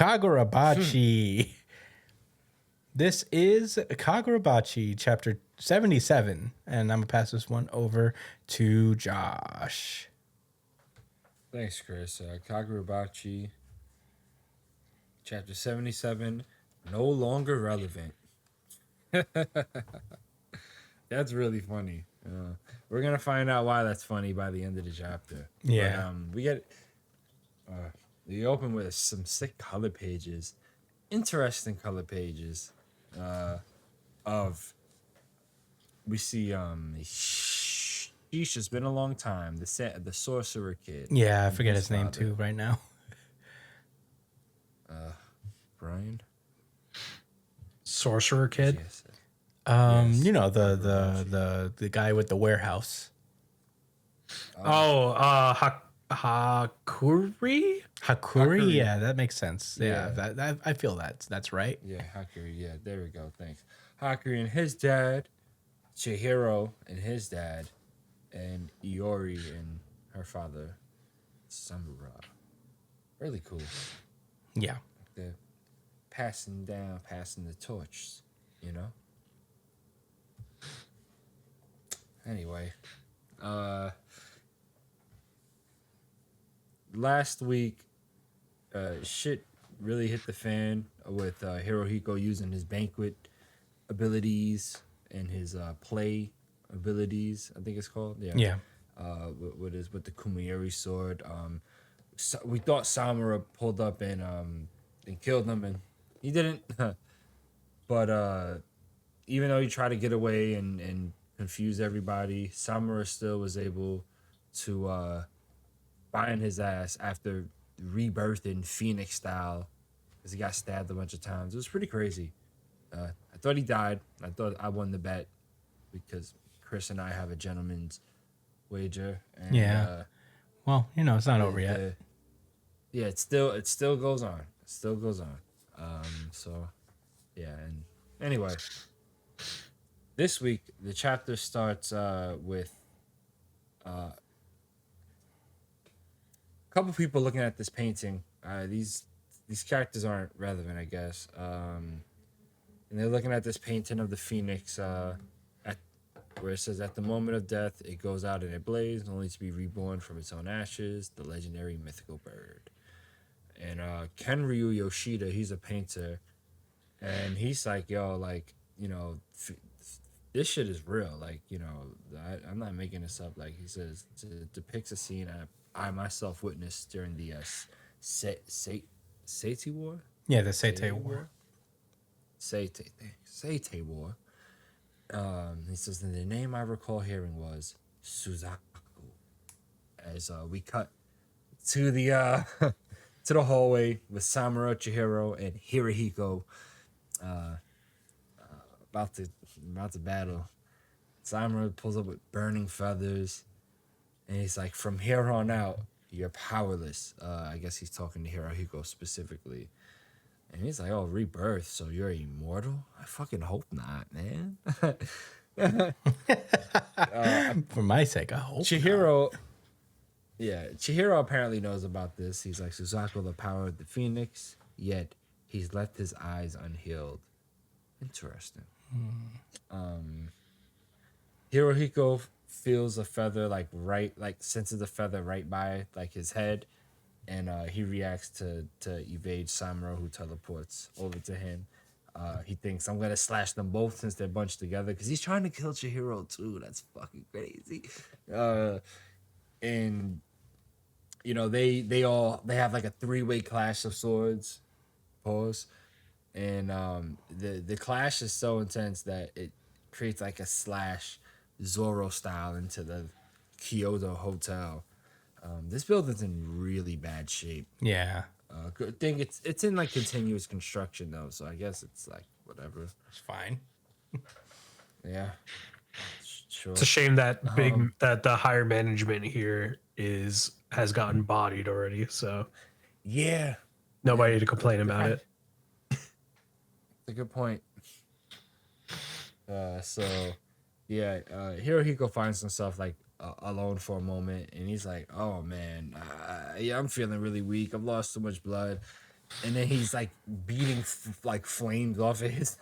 Kagurabachi. This is Kagurabachi, chapter 77. And I'm going to pass this one over to Josh. Thanks, Chris. Kagurabachi, chapter 77, no longer relevant. That's really funny. We're going to find out why that's funny by the end of the chapter. Yeah. But, we open with some sick color pages, interesting color pages. We see sheesh, it's been a long time. The sorcerer kid. Yeah, I forget his name too right now. Brian. Sorcerer kid. Yes. You know, the guy with the warehouse. Hakuri. Hakuri? Yeah, that makes sense. Yeah, that I feel that's right. Yeah, Hakuri. Yeah, there we go. Thanks. Hakuri and his dad, Chihiro and his dad, and Iori and her father, Samura. Really cool. Yeah. They're passing the torch, you know? Anyway, last week, shit really hit the fan with Hirohiko using his banquet abilities and his play abilities, I think it's called. Yeah. With the Kumiyori sword. We thought Samura pulled up and killed him, and he didn't. But even though he tried to get away and confuse everybody, Samura still was able to find his ass after rebirthing Phoenix style, because he got stabbed a bunch of times. It was pretty crazy. I thought he died. I thought I won the bet because Chris and I have a gentleman's wager. And, Yeah. Well, you know, it's not over yet. Yeah, it still goes on. It still goes on. So, yeah. And anyway, this week the chapter starts with a couple people looking at this painting. These characters aren't relevant, I guess. And they're looking at this painting of the phoenix, where it says, "At the moment of death, it goes out in a blaze, only to be reborn from its own ashes, the legendary mythical bird." And Kenryu Yoshida, he's a painter, and he's like, "Yo, like, you know, this shit is real. Like, you know, I'm not making this up." Like, he says, it depicts a scene I myself witnessed during the Seitei War. Yeah, the Seitei War. Seitei War. He says, "And the name I recall hearing was Suzaku." As we cut to the to the hallway with Samura, Chihiro, and Hirohiko about to battle. Samura pulls up with burning feathers, and he's like, "From here on out, you're powerless." I guess he's talking to Hirohiko specifically. And he's like, "Oh, rebirth, so you're immortal? I fucking hope not, man." For my sake, I hope. Chihiro apparently knows about this. He's like, "Suzaku, the power of the phoenix, yet he's left his eyes unhealed." Interesting. Hirohiko feels a feather senses a feather right by like his head, and he reacts to evade Samura, who teleports over to him. He thinks, "I'm gonna slash them both since they're bunched together," because he's trying to kill Chihiro too. That's fucking crazy. And you know, they have like a 3-way clash of swords. Pause. And the clash is so intense that it creates like a slash Zoro style into the Kyoto hotel. This building's in really bad shape. Yeah. Good thing it's in like continuous construction though, so I guess it's like whatever. It's fine. Yeah. Sure. It's a shame that that the higher management here has gotten bodied already, so Yeah. nobody to complain about it. That's a good point. Hirohiko finds himself like alone for a moment, and he's like, "Oh man, yeah, I'm feeling really weak. I've lost so much blood." and then he's like beating like flames off of his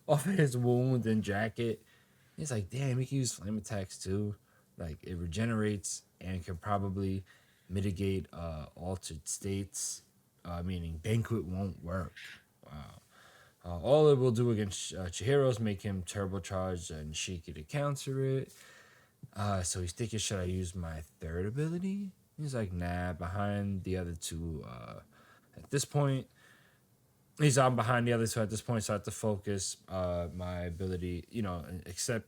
off of his wound and jacket. He's like, damn, he can use flame attacks too. Like it regenerates and can probably mitigate altered states, meaning banquet won't work. Wow. All it will do against Chihiro's make him turbocharged and shaky to counter it. So he's thinking, should I use my third ability? He's like, nah, behind the other two. At this point, he's on behind the other two at this point, so I have to focus my ability, except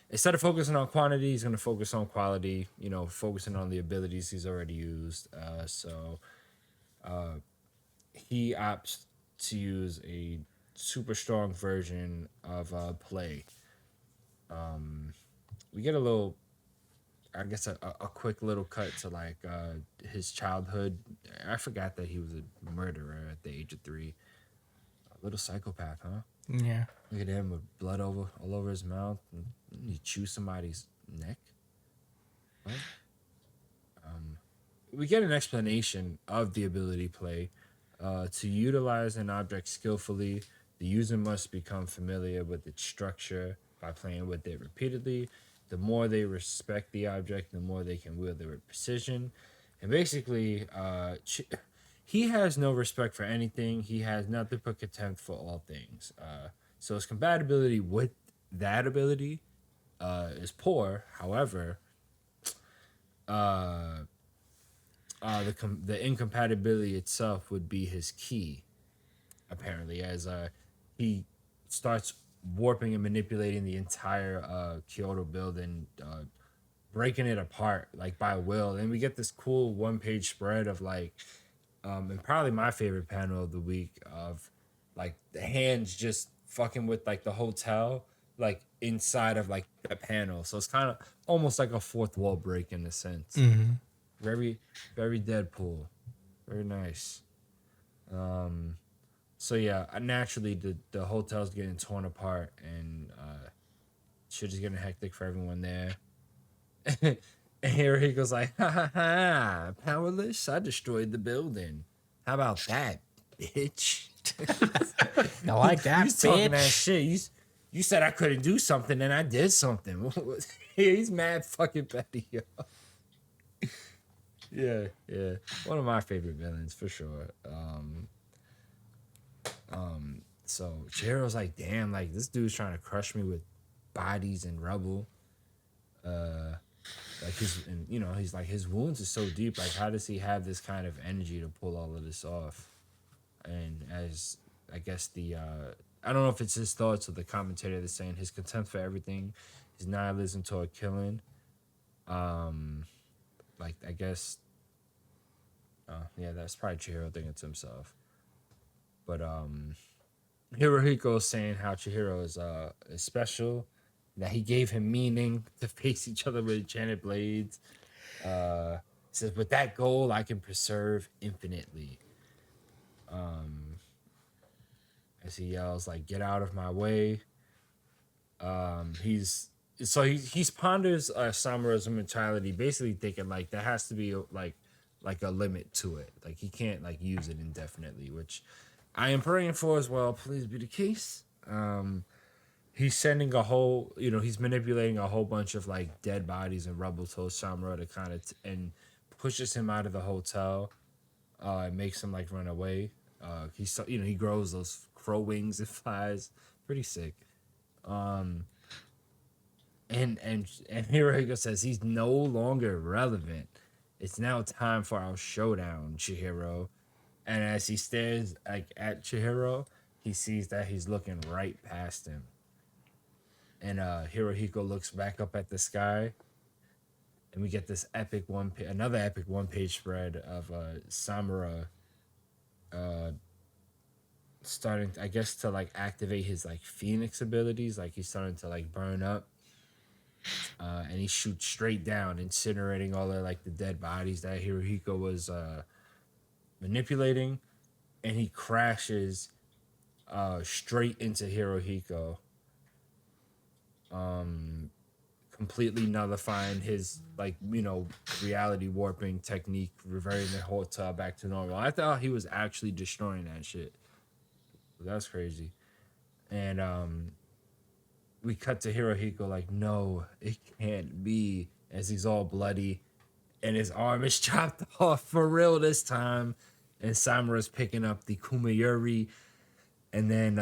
instead of focusing on quantity, he's going to focus on quality, focusing on the abilities he's already used. So he opts to use a super strong version of play. We get a little, I guess, a quick little cut to like his childhood. I forgot that he was a murderer at the age of 3. A little psychopath, huh? Yeah. Look at him with blood all over his mouth. And he chews somebody's neck. What? We get an explanation of the ability play. To utilize an object skillfully, the user must become familiar with its structure by playing with it repeatedly. The more they respect the object, the more they can wield it with precision. And basically, he has no respect for anything. He has nothing but contempt for all things. So his compatibility with that ability is poor. However, the incompatibility itself would be his key, apparently, as he starts warping and manipulating the entire Kyoto building, breaking it apart like by will. And we get this cool 1-page spread of like, and probably my favorite panel of the week of like the hands just fucking with like the hotel like inside of like the panel. So it's kind of almost like a fourth wall break in a sense. Very, very Deadpool. Very nice. So yeah, naturally the hotel's getting torn apart and shit is getting hectic for everyone there. And here he goes like, ha ha ha, powerless. I destroyed the building. How about that, bitch? I like that, You talking that bitch. shit? You said I couldn't do something, and I did something. He's mad fucking petty, yo. Yeah, yeah. One of my favorite villains for sure. So Chihiro's like, damn, like this dude's trying to crush me with bodies and rubble. Like he's like his wounds are so deep. Like, how does he have this kind of energy to pull all of this off? And as I guess I don't know if it's his thoughts or the commentator that's saying his contempt for everything, his nihilism toward killing. Like I guess yeah, that's probably Chihiro thinking to himself. But Hirohiko's saying how Chihiro is special, that he gave him meaning to face each other with enchanted blades. Says, with that goal, I can preserve infinitely. As he yells, like, get out of my way. He's ponders Samura's mentality, basically thinking like there has to be like a limit to it. Like he can't like use it indefinitely, which I am praying for as well. Please be the case. He's sending he's manipulating a whole bunch of like dead bodies and rubble to Samura to kind of and pushes him out of the hotel. And makes him like run away. He grows those crow wings and flies. Pretty sick. And Hirohiko says he's no longer relevant. It's now time for our showdown, Chihiro. And as he stares like at Chihiro, he sees that he's looking right past him. And Hirohiko looks back up at the sky, and we get this another epic 1-page spread of Samura starting, I guess, to like activate his like Phoenix abilities. Like he's starting to like burn up. And he shoots straight down, incinerating all of like the dead bodies that Hirohiko was manipulating, and he crashes straight into Hirohiko. completely nullifying his reality warping technique, reverting the hotel back to normal. I thought he was actually destroying that shit. That's crazy. And we cut to Hirohiko like, no, it can't be, as he's all bloody and his arm is chopped off for real this time. And Samura's picking up the Kumayuri. And then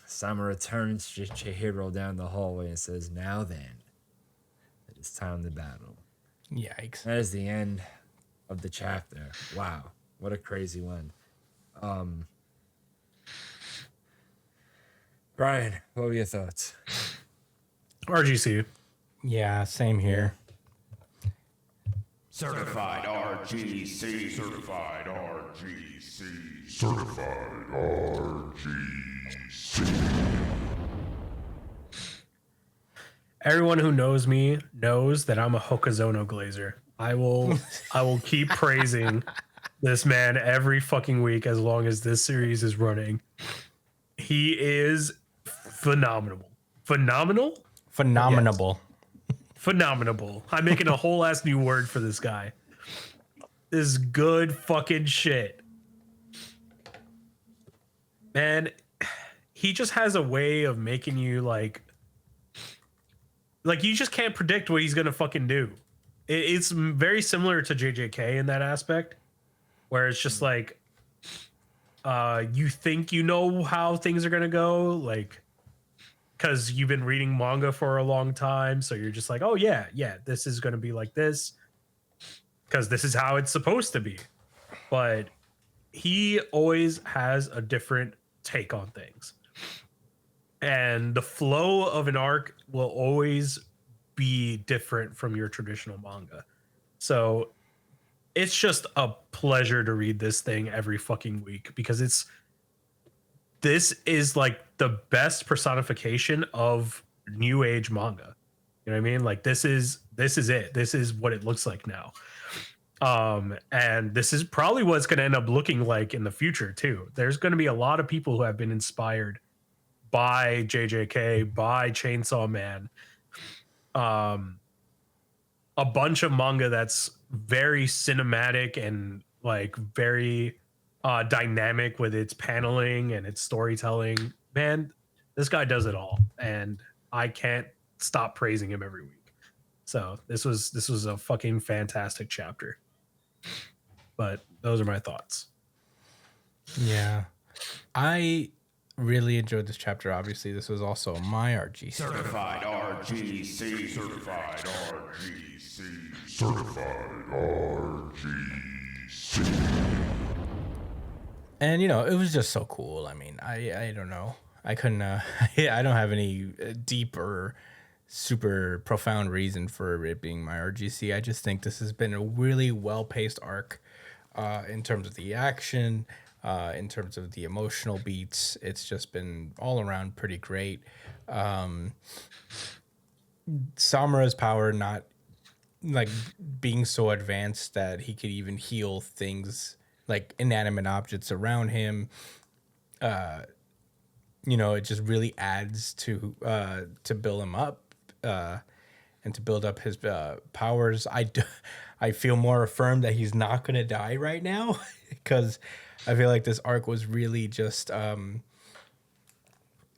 Samura turns Chihiro down the hallway and says, now then, it is time to battle. Yikes. That is the end of the chapter. Wow. What a crazy one. Brian, what were your thoughts? RGC. Yeah, same here. Certified RGC. Certified RGC. Certified RGC. Everyone who knows me knows that I'm a Hokazono glazer. I will keep praising this man every fucking week as long as this series is running. He is phenomenal. Phenomenal? Phenomenal. Yes. Phenomenal. I'm making a whole ass new word for this guy. This is good fucking shit. Man, he just has a way of making you like you just can't predict what he's gonna fucking do. It's very similar to JJK in that aspect, where it's just like you think you know how things are gonna go, like because you've been reading manga for a long time, so you're just like, oh yeah, this is gonna be like this because this is how it's supposed to be. But he always has a different take on things. And the flow of an arc will always be different from your traditional manga. So it's just a pleasure to read this thing every fucking week because this is like the best personification of new age manga. You know what I mean? Like this is it. This is what it looks like now. And this is probably what it's going to end up looking like in the future too. There's going to be a lot of people who have been inspired by JJK, by Chainsaw Man. A bunch of manga that's very cinematic and like very dynamic with its paneling and its storytelling. Man, this guy does it all, and I can't stop praising him every week. So this was a fucking fantastic chapter. But those are my thoughts. Yeah. I really enjoyed this chapter. Obviously, this was also my RGC. Certified RGC. Certified RGC. Certified RGC. And, it was just so cool. I mean, I don't know. I couldn't, I don't have any deep or super profound reason for it being my RGC. I just think this has been a really well-paced arc in terms of the action, in terms of the emotional beats. It's just been all around pretty great. Samura's power not like being so advanced that he could even heal things like inanimate objects around him. It just really adds to build him up and to build up his powers. I feel more affirmed that he's not going to die right now because I feel like this arc was really just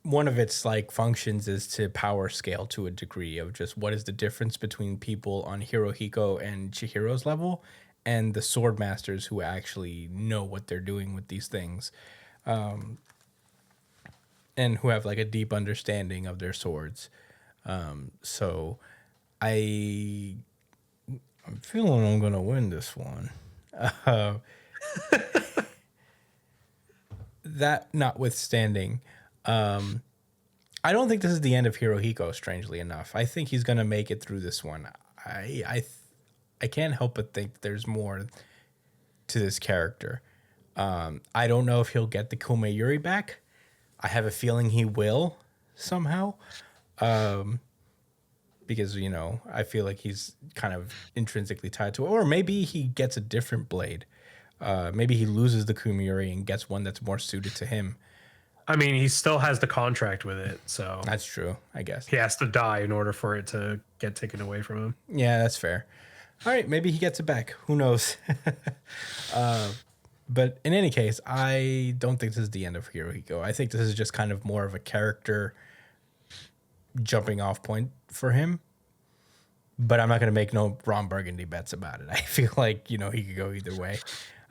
one of its like functions is to power scale to a degree of just what is the difference between people on Hirohiko and Chihiro's level and the sword masters who actually know what they're doing with these things. And who have like a deep understanding of their swords. So I'm feeling I'm going to win this one. That notwithstanding, I don't think this is the end of Hirohiko, strangely enough. I think he's going to make it through this one. I can't help but think there's more to this character. I don't know if he'll get the Kumayuri back. I have a feeling he will somehow. Because, I feel like he's kind of intrinsically tied to it. Or maybe he gets a different blade. Maybe he loses the Kumayuri and gets one that's more suited to him. I mean, he still has the contract with it, so That's true, I guess. he has to die in order for it to get taken away from him. Yeah, that's fair. All right, maybe he gets it back. Who knows? But in any case, I don't think this is the end of Hirohiko. I think this is just kind of more of a character jumping off point for him. But I'm not going to make no Ron Burgundy bets about it. I feel like, he could go either way.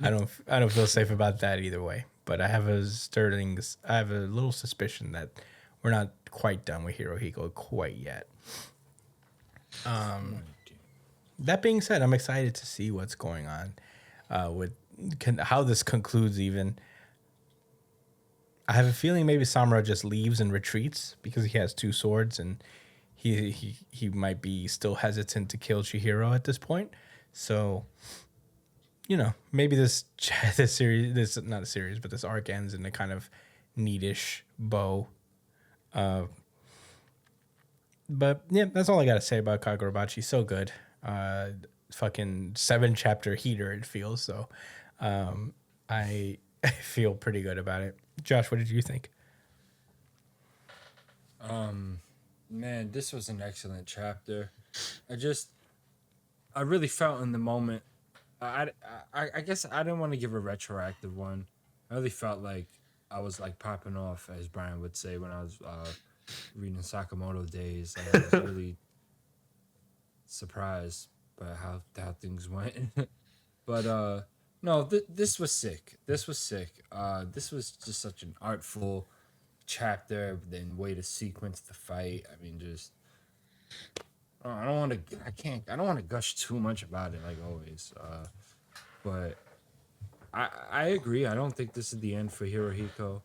I don't feel safe about that either way. But I have a little suspicion that we're not quite done with Hirohiko quite yet. That being said, I'm excited to see what's going on with how this concludes even. I have a feeling maybe Samura just leaves and retreats because he has two swords and he might be still hesitant to kill Chihiro at this point. So, maybe this series, this not a series, but this arc ends in a kind of neatish bow. But yeah, that's all I got to say about Kagurabachi. So good. Fucking 7-chapter heater, it feels. So I feel pretty good about it. Josh, what did you think? Man, this was an excellent chapter. I really felt in the moment. I guess I didn't want to give a retroactive one. I really felt like I was like popping off, as Brian would say, when I was reading Sakamoto Days. I was really surprised by how things went. But no, this was sick. This was sick. This was just such an artful chapter, then way to sequence the fight. I mean, just I don't want to gush too much about it like always. But I agree. I don't think this is the end for Hirohiko.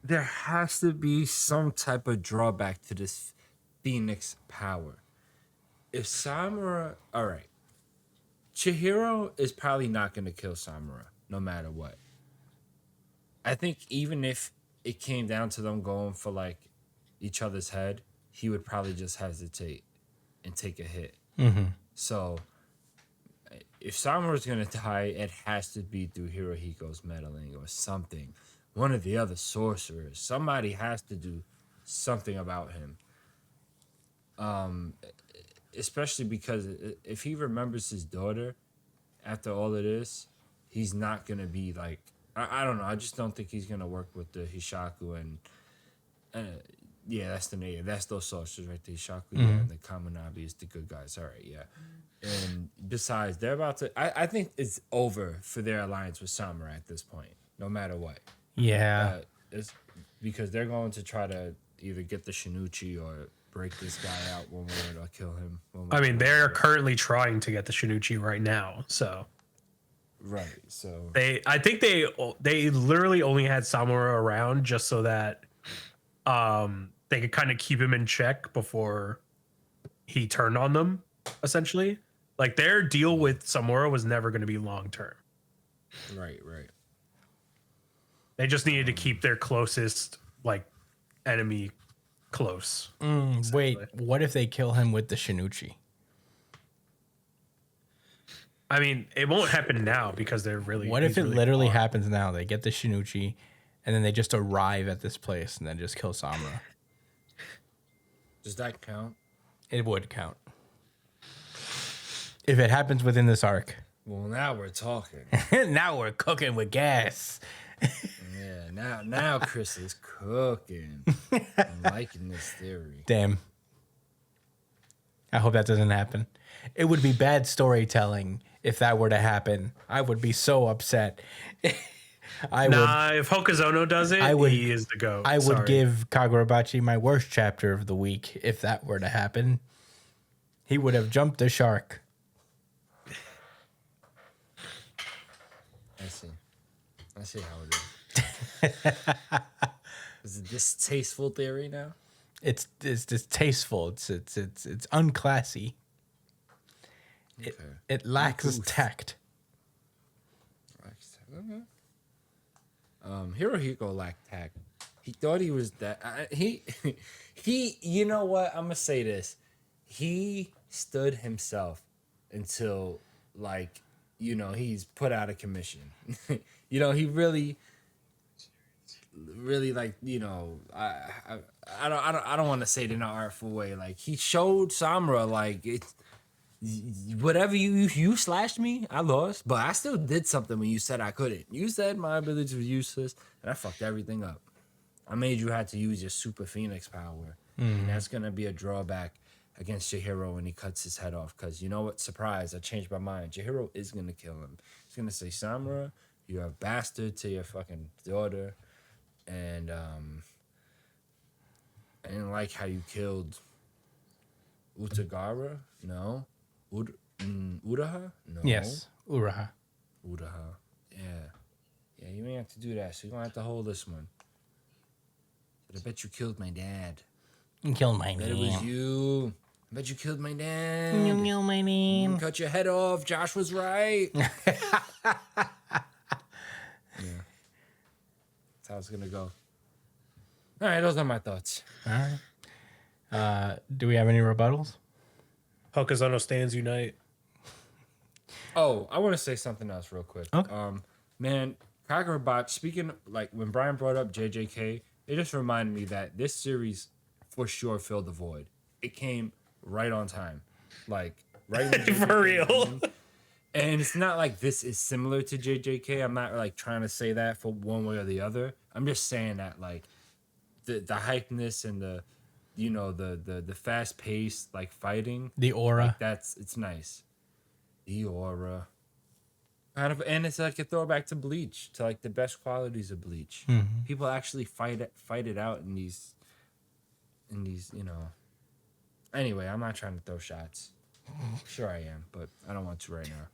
There has to be some type of drawback to this Phoenix power. If Samura, all right, Chihiro is probably not going to kill Samura no matter what. I think even if it came down to them going for like each other's head, he would probably just hesitate and take a hit. Mm-hmm. So if Samura's going to die, it has to be through Hirohiko's meddling or something. One of the other sorcerers. Somebody has to do something about him. Especially because if he remembers his daughter after all of this, he's not going to be like, I don't know. I just don't think he's going to work with the Hishaku and yeah, that's the native. That's those sorcerers, right? The Hishaku and the Kaminabi is the good guys. All right, yeah. And besides, they're about to, I think it's over for their alliance with Samurai at this point, no matter what. Yeah. It's because they're going to try to either get the Shinichi or break this guy out one way or kill him. I mean, they're currently trying to get the Shinichi right now, so. Right, so I think they literally only had Samura around just so that they could kind of keep him in check before he turned on them, essentially. Like their deal with Samura was never going to be long term. Right. They just needed to keep their closest like enemy close. Wait, what if they kill him with the Shinichi? I mean, it won't happen now because they're really. What if it really literally far. happens now? They get the Shinichi, and then they just arrive at this place and then just kill Samura. does that count? It would count. If it happens within this arc. Well, now we're talking. Now we're cooking with gas. Yeah, now Chris is cooking. I'm liking this theory. Damn. I hope that doesn't happen. It would be bad storytelling if that were to happen. I would be so upset. If Hokuzono does it, he is the GOAT. I would give Kagurabachi my worst chapter of the week if that were to happen. He would have jumped the shark. I see how it is. Is it distasteful theory now? It's distasteful. It's unclassy. It lacks tact. Okay. Hirohiko lacked tact. He thought he was that. He. You know what? I'm gonna say this. He stood himself until he's put out of commission. He really. really like, you know, I don't want to say it in an artful way. Like he showed Samura like it's whatever you slashed me, I lost, but I still did something when you said I couldn't. You said my abilities were useless, and I fucked everything up. I made you have to use your Super Phoenix power, and that's gonna be a drawback against Chihiro when he cuts his head off. Cause you know what? Surprise! I changed my mind. Chihiro is gonna kill him. He's gonna say, "Samura, you're a bastard to your fucking daughter," and I didn't like how you killed Utagara. No. Uraha? No. Yes, Uraha. Uraha. Yeah. Yeah, you may have to do that. So you're going to have to hold this one. But I bet you killed my dad. You killed my I bet it was name. you. I bet you killed my dad. You killed my name. Cut your head off. Josh was right. Yeah. That's how it's going to go. All right, those are my thoughts. All right. Do we have any rebuttals? Hokuzono stands unite. Oh, I want to say something else real quick. Okay. Man, Kagurabachi, speaking, like, when Brian brought up JJK, it just reminded me that this series for sure filled the void. It came right on time. Like, right when JJK For real. came. And it's not like this is similar to JJK. I'm not, like, trying to say that for one way or the other. I'm just saying that, like, the hypeness and the, you know, the fast paced, like, fighting. The aura. Like, it's nice. The aura. Kind of, and it's like a throwback to Bleach, to like the best qualities of Bleach. Mm-hmm. People actually fight it out in these, you know. Anyway, I'm not trying to throw shots. Sure I am, but I don't want to right now.